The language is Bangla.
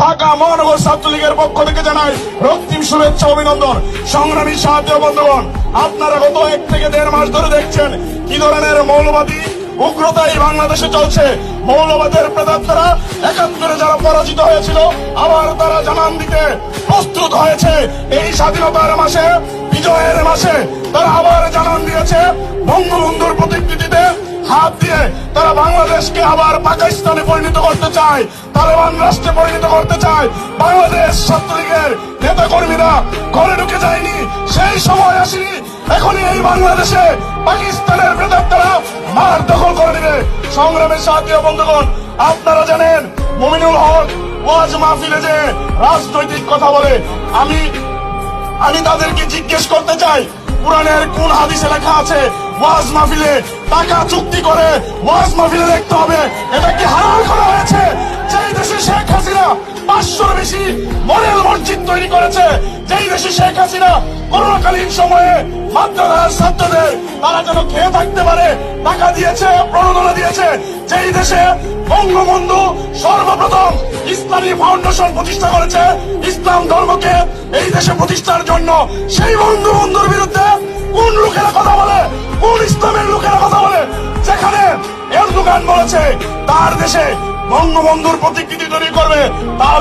ঢাকা মহানগর ছাত্রলীগের পক্ষ থেকে জানাই রক্তিম শুভেচ্ছা অভিনন্দন। সংগ্রামী সাথী বন্ধুগণ, আপনারা গত 1 থেকে 1.5 মাস ধরে দেখছেন কি ধরনের মৌলবাদী উগ্রতা এই বাংলাদেশে চলছে। মৌলবাদের প্রেতাত্মারা 71-এ যারা পরাজিত হয়েছিল আবার তারা জানান দিতে প্রস্তুত হয়েছে। এই স্বাধীনতার মাসে, বিজয়ের মাসে তারা আবার জানান দিয়েছে বঙ্গবন্ধুর প্রতিকৃতিতে হাত দিয়ে তারা বাংলাদেশকে আবার পাকিস্তানে পরিণত করতে চায়, তালেবান রাষ্ট্রে পরিণত করতে চায়। বাংলাদেশ ছাত্রলীগের নেতা কর্মীরা ঘরে ঢুকে যায়নি, সেই সময় আসেনি। এখনই এই বাংলাদেশে পাকিস্তানের প্রেতাত্মারা মার দখল করে নেবে। সংগ্রামের সাথী বন্ধুগণ, আপনারা জানেন মুমিনুল হক ওয়াজ মাহফিলে যে রাজনৈতিক কথা বলে, আমি তাদেরকে জিজ্ঞেস করতে চাই, কোরআনের কোন হাদিসে লেখা আছে ওয়াজ মাহফিলে টাকা চুক্তি করে ওয়াজ মাহফিলে দেখতে হবে? এটা কি হারাম করা হয়েছে? যেই দেশে শেখ হাসিনা 500-র বেশি মডেল মসজিদ তৈরি করেছে, যেই দেশে শেখ হাসিনা করোনাকালীন সময়ে মাদ্রাসার ছাত্রদের তারা যেন খেয়ে থাকতে পারে টাকা দিয়েছে, প্রণোদনা দিয়েছে, যেই দেশে বঙ্গবন্ধু সর্বপ্রথম ইসলামী ফাউন্ডেশন প্রতিষ্ঠা করেছে ইসলাম ধর্মকে এই দেশে প্রতিষ্ঠার জন্য, সেই বঙ্গবন্ধুর বিরুদ্ধে কোন লোকেরা কথা বলে, কোন ইসলামের লোকেরা কথা বলে? যেখানে এরদোগান বলেছে তার দেশে বঙ্গবন্ধুর প্রতিকৃতি তৈরি করবে, তাহলে